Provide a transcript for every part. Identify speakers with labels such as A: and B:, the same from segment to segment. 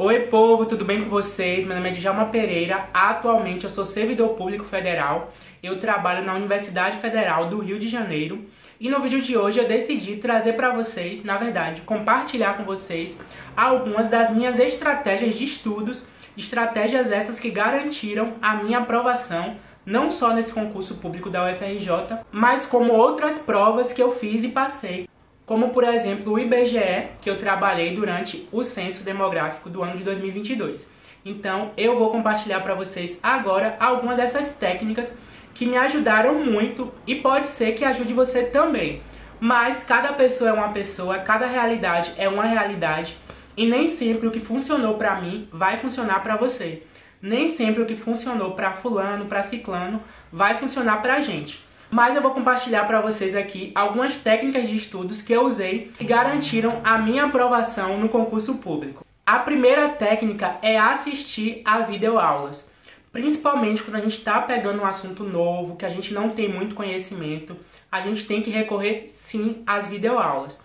A: Oi povo, tudo bem com vocês? Meu nome é Djalma Pereira, atualmente eu sou servidor público federal, eu trabalho na Universidade Federal do Rio de Janeiro e no vídeo de hoje eu decidi trazer para vocês, na verdade, compartilhar com vocês algumas das minhas estratégias de estudos, estratégias essas que garantiram a minha aprovação não só nesse concurso público da UFRJ, mas como outras provas que eu fiz e passei. Como, por exemplo, o IBGE, que eu trabalhei durante o censo demográfico do ano de 2022. Então, eu vou compartilhar para vocês agora algumas dessas técnicas que me ajudaram muito e pode ser que ajude você também. Mas cada pessoa é uma pessoa, cada realidade é uma realidade e nem sempre o que funcionou para mim vai funcionar para você. Nem sempre o que funcionou para fulano, para ciclano, vai funcionar para a gente. Mas eu vou compartilhar para vocês aqui algumas técnicas de estudos que eu usei e garantiram a minha aprovação no concurso público. A primeira técnica é assistir a videoaulas. Principalmente quando a gente está pegando um assunto novo, que a gente não tem muito conhecimento, a gente tem que recorrer sim às videoaulas.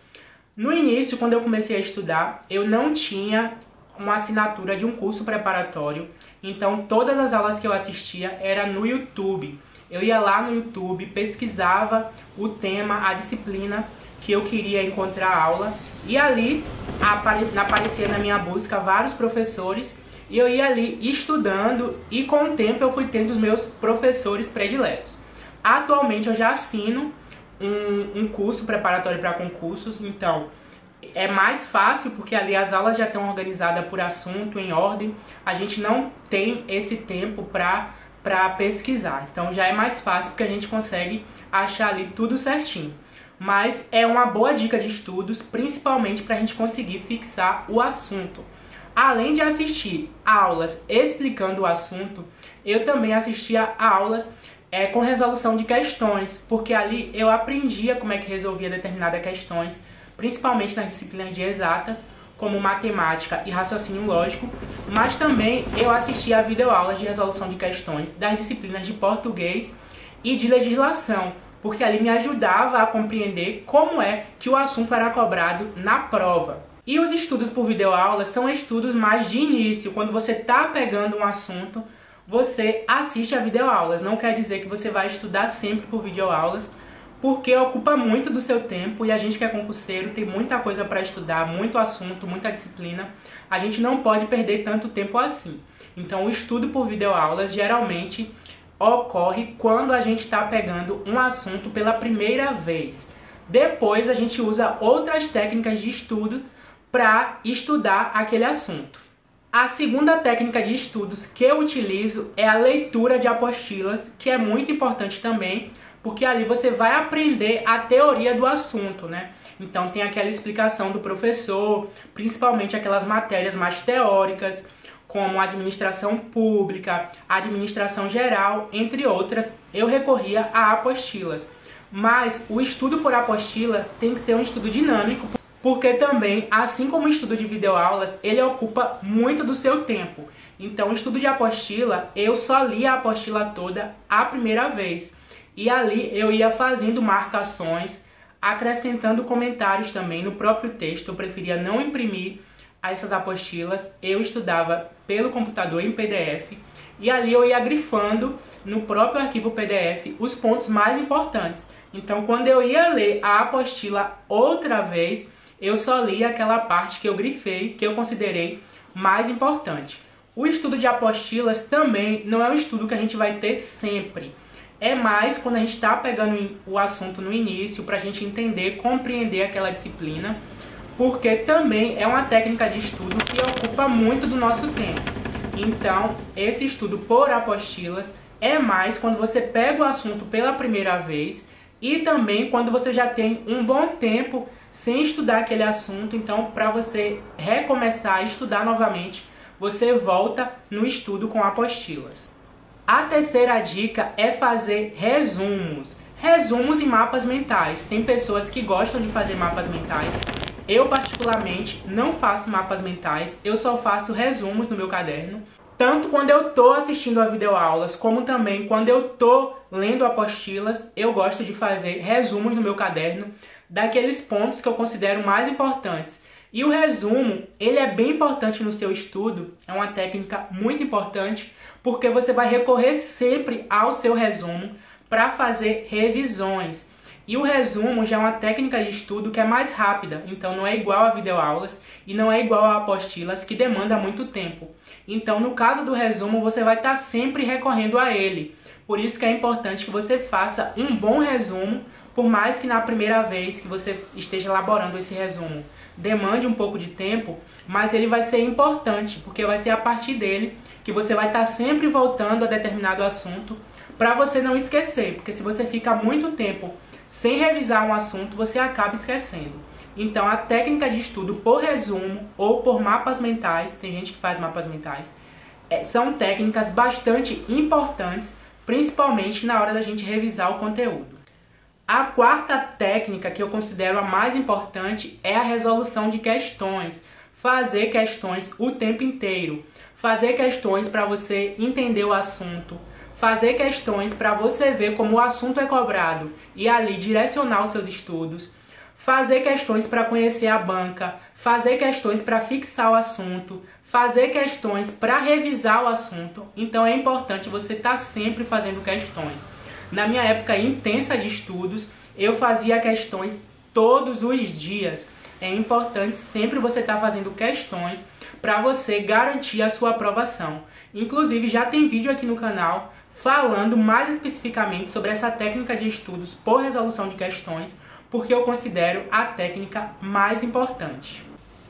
A: No início, quando eu comecei a estudar, eu não tinha uma assinatura de um curso preparatório, então todas as aulas que eu assistia era no YouTube. Eu ia lá no YouTube, pesquisava o tema, a disciplina que eu queria encontrar aula e ali aparecia na minha busca vários professores e eu ia ali estudando e com o tempo eu fui tendo os meus professores prediletos. Atualmente eu já assino um curso preparatório para concursos, então é mais fácil porque ali as aulas já estão organizadas por assunto, em ordem, a gente não tem esse tempo para pesquisar. Então já é mais fácil porque a gente consegue achar ali tudo certinho. Mas é uma boa dica de estudos, principalmente para a gente conseguir fixar o assunto. Além de assistir aulas explicando o assunto, eu também assistia aulas com resolução de questões, porque ali eu aprendia como é que resolvia determinadas questões, principalmente nas disciplinas de exatas, como matemática e raciocínio lógico, mas também eu assistia a videoaulas de resolução de questões das disciplinas de português e de legislação, porque ali me ajudava a compreender como é que o assunto era cobrado na prova. E os estudos por videoaulas são estudos mais de início, quando você está pegando um assunto, você assiste a videoaulas, não quer dizer que você vai estudar sempre por videoaulas, porque ocupa muito do seu tempo e a gente que é concurseiro tem muita coisa para estudar, muito assunto, muita disciplina. A gente não pode perder tanto tempo assim. Então o estudo por videoaulas geralmente ocorre quando a gente está pegando um assunto pela primeira vez. Depois a gente usa outras técnicas de estudo para estudar aquele assunto. A segunda técnica de estudos que eu utilizo é a leitura de apostilas, que é muito importante também, porque ali você vai aprender a teoria do assunto, né? Então tem aquela explicação do professor, principalmente aquelas matérias mais teóricas, como administração pública, administração geral, entre outras, eu recorria a apostilas. Mas o estudo por apostila tem que ser um estudo dinâmico, porque também, assim como o estudo de videoaulas, ele ocupa muito do seu tempo. Então o estudo de apostila, eu só li a apostila toda a primeira vez. E ali eu ia fazendo marcações, acrescentando comentários também no próprio texto. Eu preferia não imprimir essas apostilas, eu estudava pelo computador em PDF. E ali eu ia grifando no próprio arquivo PDF os pontos mais importantes. Então quando eu ia ler a apostila outra vez, eu só lia aquela parte que eu grifei, que eu considerei mais importante. O estudo de apostilas também não é um estudo que a gente vai ter sempre. É mais quando a gente está pegando o assunto no início, para a gente entender, compreender aquela disciplina, porque também é uma técnica de estudo que ocupa muito do nosso tempo. Então, esse estudo por apostilas é mais quando você pega o assunto pela primeira vez e também quando você já tem um bom tempo sem estudar aquele assunto. Então, para você recomeçar a estudar novamente, você volta no estudo com apostilas. A terceira dica é fazer resumos. Resumos e mapas mentais. Tem pessoas que gostam de fazer mapas mentais. Eu, particularmente, não faço mapas mentais. Eu só faço resumos no meu caderno. Tanto quando eu estou assistindo a videoaulas, como também quando eu estou lendo apostilas, eu gosto de fazer resumos no meu caderno daqueles pontos que eu considero mais importantes. E o resumo, ele é bem importante no seu estudo, é uma técnica muito importante, porque você vai recorrer sempre ao seu resumo para fazer revisões. E o resumo já é uma técnica de estudo que é mais rápida, então não é igual a videoaulas e não é igual a apostilas, que demanda muito tempo. Então, no caso do resumo, você vai estar sempre recorrendo a ele. Por isso que é importante que você faça um bom resumo, por mais que na primeira vez que você esteja elaborando esse resumo demande um pouco de tempo, mas ele vai ser importante, porque vai ser a partir dele que você vai estar sempre voltando a determinado assunto para você não esquecer, porque se você fica muito tempo sem revisar um assunto, você acaba esquecendo. Então, a técnica de estudo por resumo ou por mapas mentais, tem gente que faz mapas mentais, são técnicas bastante importantes, principalmente na hora da gente revisar o conteúdo. A quarta técnica que eu considero a mais importante é a resolução de questões. Fazer questões o tempo inteiro. Fazer questões para você entender o assunto. Fazer questões para você ver como o assunto é cobrado e ali direcionar os seus estudos. Fazer questões para conhecer a banca. Fazer questões para fixar o assunto. Fazer questões para revisar o assunto. Então é importante você estar sempre fazendo questões. Na minha época intensa de estudos, eu fazia questões todos os dias. É importante sempre você estar fazendo questões para você garantir a sua aprovação. Inclusive, já tem vídeo aqui no canal falando mais especificamente sobre essa técnica de estudos por resolução de questões, porque eu considero a técnica mais importante.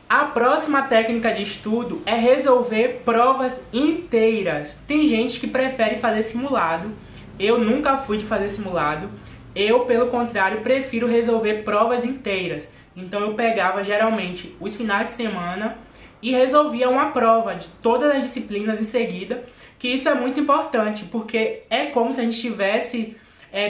A: A próxima técnica de estudo é resolver provas inteiras. Tem gente que prefere fazer simulado. Eu nunca fui de fazer simulado. Eu, pelo contrário, prefiro resolver provas inteiras. Então eu pegava geralmente os finais de semana e resolvia uma prova de todas as disciplinas em seguida, que isso é muito importante, porque é como se a gente estivesse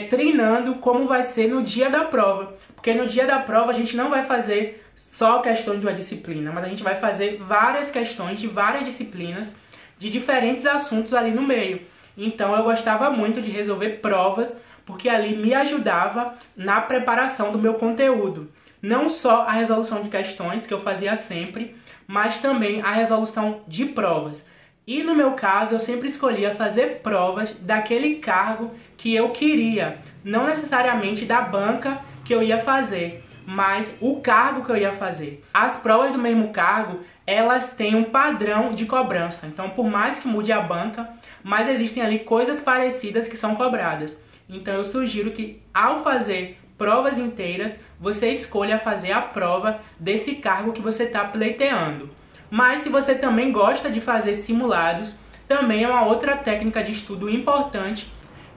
A: treinando como vai ser no dia da prova. Porque no dia da prova a gente não vai fazer só questões de uma disciplina, mas a gente vai fazer várias questões de várias disciplinas, de diferentes assuntos ali no meio. Então eu gostava muito de resolver provas, porque ali me ajudava na preparação do meu conteúdo. Não só a resolução de questões, que eu fazia sempre, mas também a resolução de provas. E no meu caso, eu sempre escolhia fazer provas daquele cargo que eu queria. Não necessariamente da banca que eu ia fazer, mas o cargo que eu ia fazer. As provas do mesmo cargo, elas têm um padrão de cobrança. Então, por mais que mude a banca, mas existem ali coisas parecidas que são cobradas. Então, eu sugiro que, ao fazer provas inteiras, você escolha fazer a prova desse cargo que você está pleiteando. Mas, se você também gosta de fazer simulados, também é uma outra técnica de estudo importante.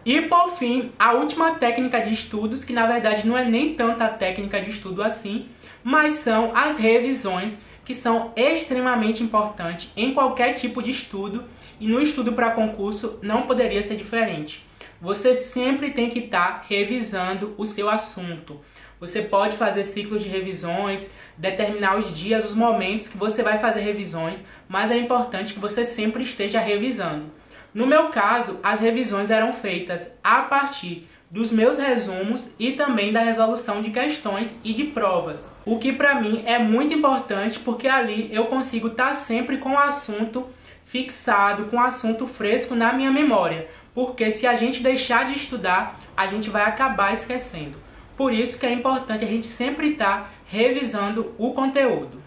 A: E, por fim, a última técnica de estudos, que na verdade não é nem tanta técnica de estudo assim, mas são as revisões, que são extremamente importantes em qualquer tipo de estudo, e no estudo para concurso não poderia ser diferente. Você sempre tem que estar revisando o seu assunto. Você pode fazer ciclos de revisões, determinar os dias, os momentos que você vai fazer revisões, mas é importante que você sempre esteja revisando. No meu caso, as revisões eram feitas a partir dos meus resumos e também da resolução de questões e de provas. O que para mim é muito importante, porque ali eu consigo estar sempre com o assunto fixado, com o assunto fresco na minha memória. Porque se a gente deixar de estudar, a gente vai acabar esquecendo. Por isso que é importante a gente sempre estar revisando o conteúdo.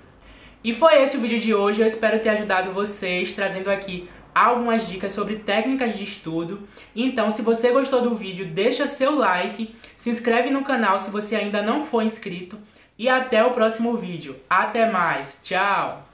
A: E foi esse o vídeo de hoje, eu espero ter ajudado vocês, trazendo aqui algumas dicas sobre técnicas de estudo. Então, se você gostou do vídeo, deixa seu like, se inscreve no canal se você ainda não for inscrito e até o próximo vídeo. Até mais, tchau!